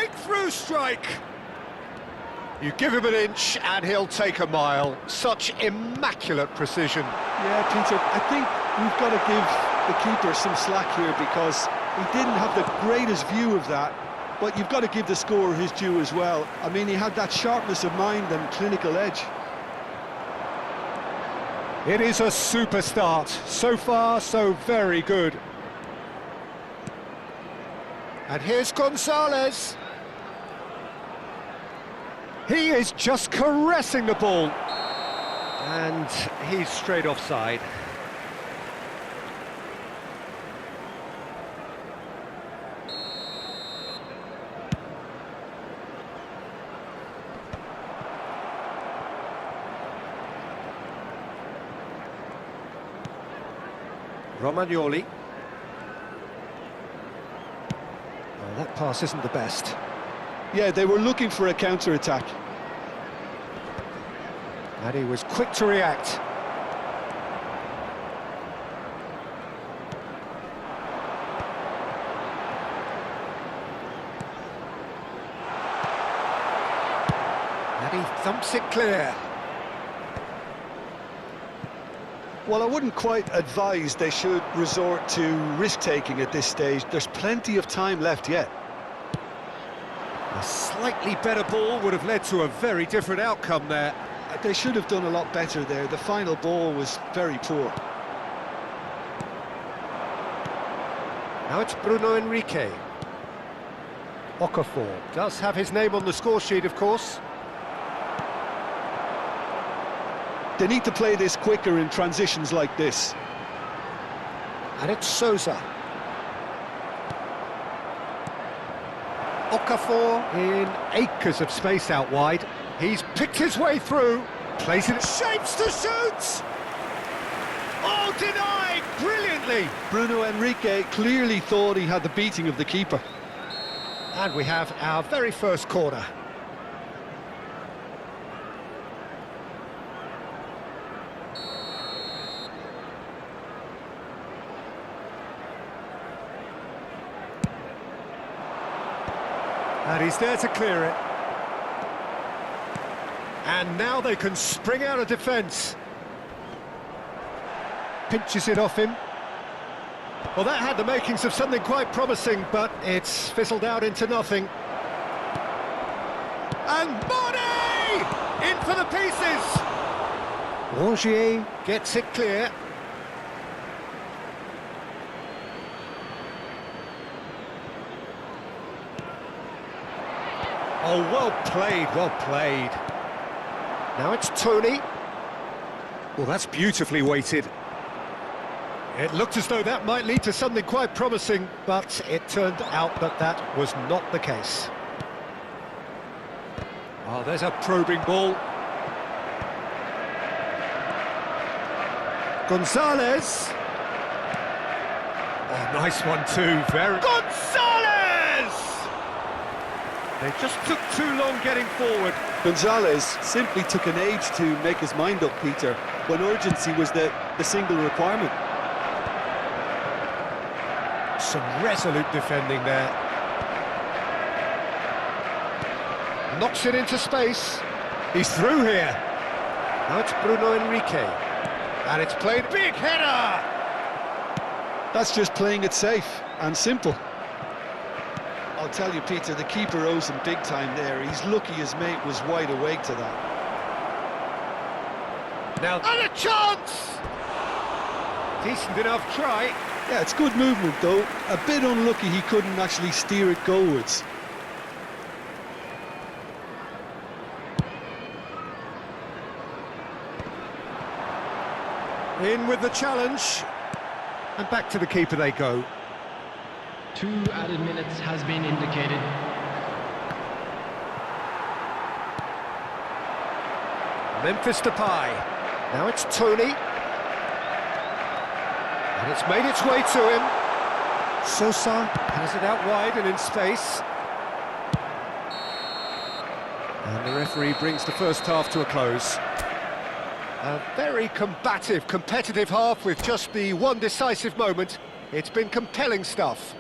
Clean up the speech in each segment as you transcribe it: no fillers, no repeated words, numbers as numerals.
breakthrough strike! You give him an inch and he'll take a mile. Such immaculate precision. Yeah, Peter, I think we've got to give the keeper some slack here because he didn't have the greatest view of that, but you've got to give the scorer his due as well. I mean, he had that sharpness of mind and clinical edge. It is a super start. So far, so very good. And here's Gonzalez. He is just caressing the ball. And he's straight offside. Romagnoli. Oh, that pass isn't the best. Yeah, they were looking for a counter-attack. And he was quick to react. And he thumps it clear. Well, I wouldn't quite advise they should resort to risk-taking at this stage. There's plenty of time left yet. A slightly better ball would have led to a very different outcome there. They should have done a lot better there. The final ball was very poor. Now it's Bruno Enrique. Okafor does have his name on the score sheet, of course. They need to play this quicker in transitions like this. And it's Sousa. Okafor in acres of space out wide. He's picked his way through. Plays it, shapes to shoot! Oh, denied! Brilliantly! Bruno Enrique clearly thought he had the beating of the keeper. And we have our very first corner. And he's there to clear it. And now they can spring out of defence. Pinches it off him. Well, that had the makings of something quite promising, but it's fizzled out into nothing. And Mane! In for the pieces! Rongier gets it clear. Oh, well played, well played. Now it's Tony. Well, that's beautifully weighted. It looked as though that might lead to something quite promising, but it turned out that that was not the case. Oh, there's a probing ball. Gonzalez. Oh, nice one too, very... Gonzalez! They just took too long getting forward. Gonzalez simply took an age to make his mind up, Peter, when urgency was the single requirement. Some resolute defending there. Knocks it into space. He's through here. Now it's Bruno Enrique. And it's played big header! That's just playing it safe and simple. I'll tell you, Peter, the keeper owes him big time there. He's lucky his mate was wide awake to that. Now, and a chance! Decent enough try. Yeah, it's good movement, though. A bit unlucky he couldn't actually steer it goalwards. In with the challenge. And back to the keeper they go. 2 added minutes has been indicated. Memphis Depay. Now it's Tony. And it's made its way to him. Sosa has it out wide and in space. And the referee brings the first half to a close. A very combative, competitive half with just the one decisive moment. It's been compelling stuff.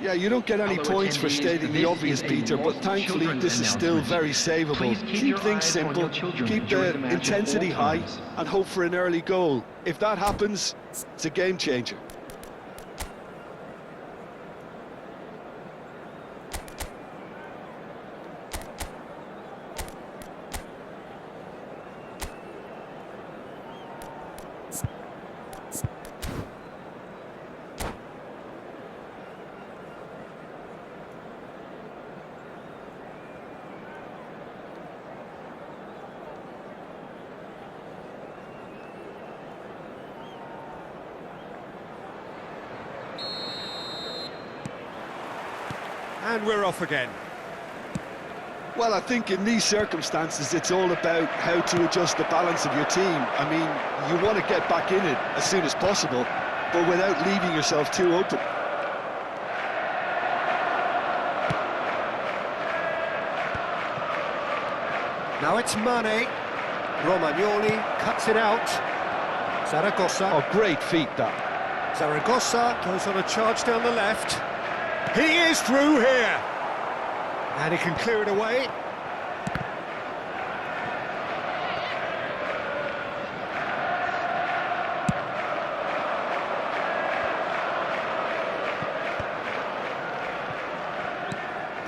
Yeah, you don't get any Although points for attendees, stating the this obvious, is a Peter, but thankfully children's this is still announcement. very savable. Please keep Keep your things eyes on simple, your children keep during the the match at intensity all high, times. and hope for an early goal. If that happens, it's a game changer. And we're off again. Well, I think in these circumstances, it's all about how to adjust the balance of your team. I mean, you want to get back in it as soon as possible, but without leaving yourself too open. Now it's Mane. Romagnoli cuts it out. Zaragoza. Oh, great feat, that. Zaragoza goes on a charge down the left. He is through here. And he can clear it away.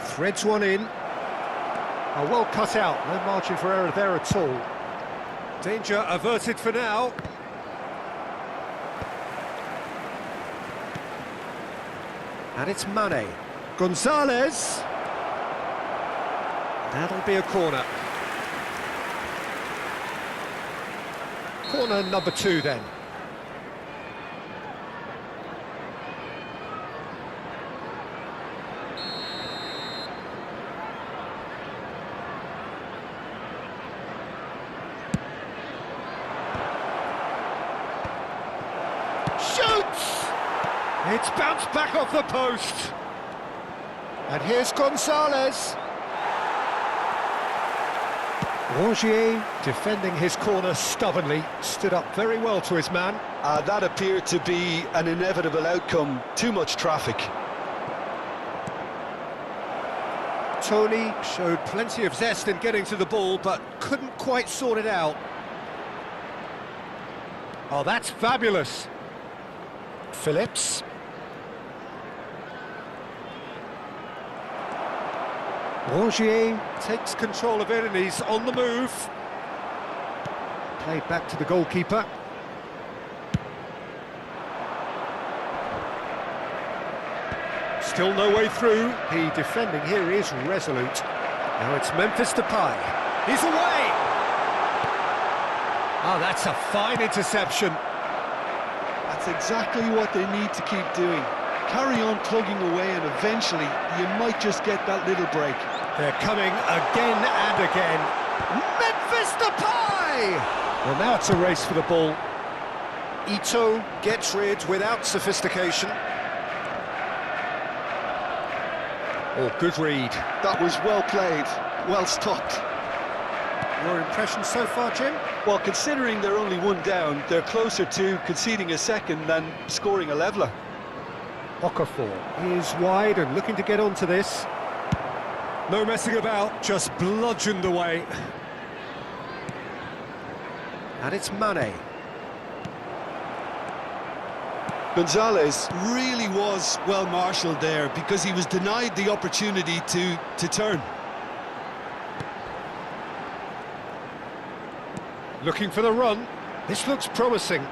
Threads one in. Oh, well cut out. No margin for error there at all. Danger averted for now. And it's Mane. Gonzalez. That'll be a corner. Corner number 2 then. Shoots! It's bounced back off the post. And here's Gonzalez. Rongier, defending his corner stubbornly, stood up very well to his man. That appeared to be an inevitable outcome. Too much traffic. Tony showed plenty of zest in getting to the ball, but couldn't quite sort it out. Oh, that's fabulous. Phillips. Rongier takes control of it and he's on the move. Played back to the goalkeeper. Still no way through. The defending here is resolute. Now it's Memphis Depay. He's away! Oh, that's a fine interception. That's exactly what they need to keep doing. Carry on plugging away and eventually you might just get that little break. They're coming again and again. Memphis Depay! Well, now it's a race for the ball. Ito gets rid without sophistication. Oh, good read. That was well played, well stopped. Your impression so far, Jim? Well, considering they're only one down, they're closer to conceding a second than scoring a leveller. Okafor is wide and looking to get onto this. No messing about, just bludgeoned away. And it's Mane. Gonzalez really was well marshalled there because he was denied the opportunity to turn. Looking for the run. This looks promising.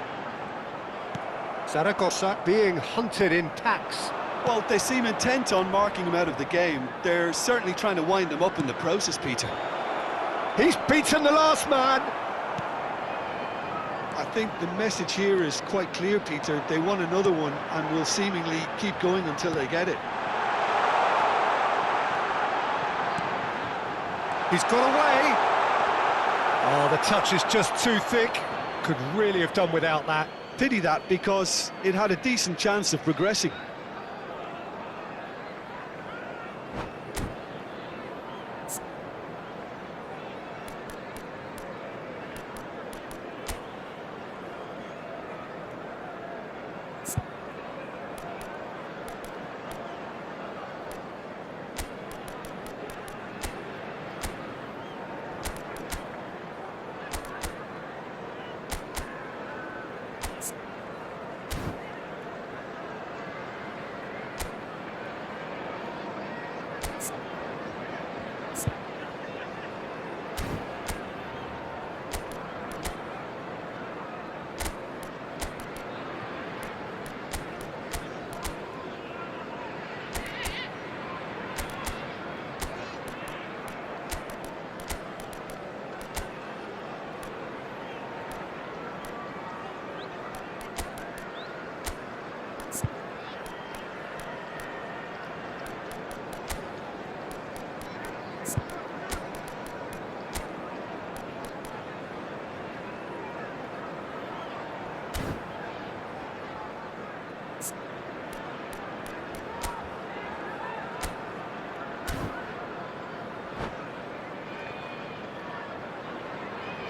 Zaragoza being hunted in packs. Well, they seem intent on marking him out of the game. They're certainly trying to wind him up in the process, Peter. He's beaten the last man. I think the message here is quite clear, Peter. They want another one and will seemingly keep going until they get it. He's got away. Oh, the touch is just too thick. Could really have done without that. Pity that, because it had a decent chance of progressing.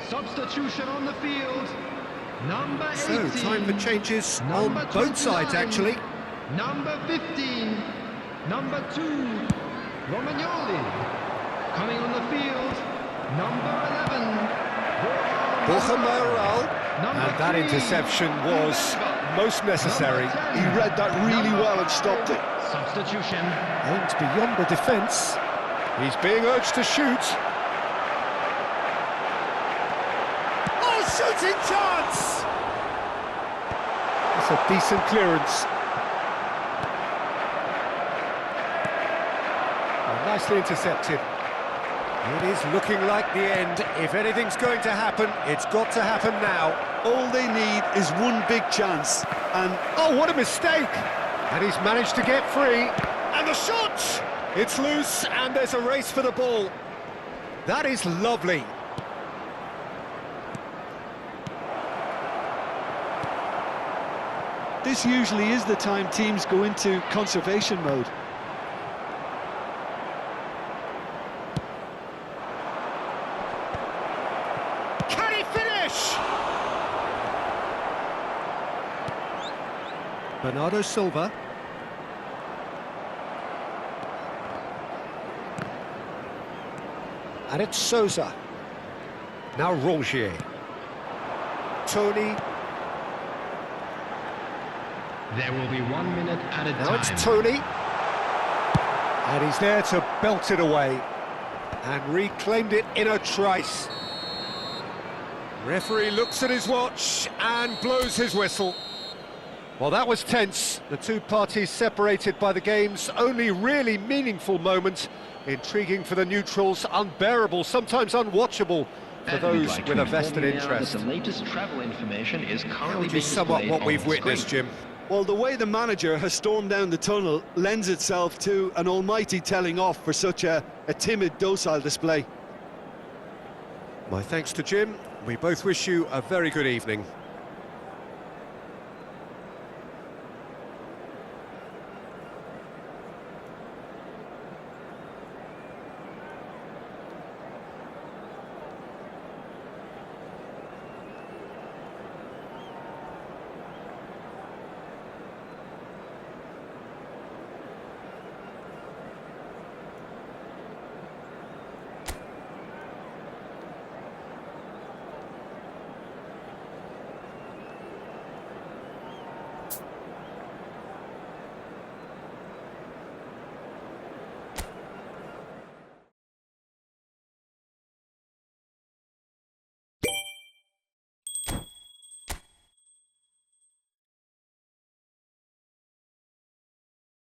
Substitution on the field. Number 18. So, time for changes on Number both sides, 29. actually. Number 15. Number 2. Romagnoli. Coming on the field. Number 11. Borja Mayoral. Number And that 3. interception was most necessary. He read that really well and stopped it. Substitution. Aimed beyond the defence. He's being urged to shoot. Oh, shooting chance! It's a decent clearance. Oh, nicely intercepted. It is looking like the end. If anything's going to happen, it's got to happen now. All they need is one big chance, and Oh, what a mistake! And he's managed to get free. And the shot! It's loose, and there's a race for the ball. That is lovely. this usually is the time teams go into conservation mode. Can he finish? Bernardo Silva. And it's Sousa. Now Rongier. Tony. There will be 1 minute at a Now time. it's Tony. And he's there to belt it away. And reclaimed it in a trice. Referee looks at his watch and blows his whistle. Well, that was tense. The two parties separated by the game's only really meaningful moment. Intriguing for the neutrals, unbearable, sometimes unwatchable for And we'd those like to with a inform vested you now interest. that the latest travel information is currently Which being is somewhat displayed what on we've the witnessed, screen. Jim. Well, the way the manager has stormed down the tunnel lends itself to an almighty telling off for such a timid, docile display. My thanks to Jim. We both wish you a very good evening.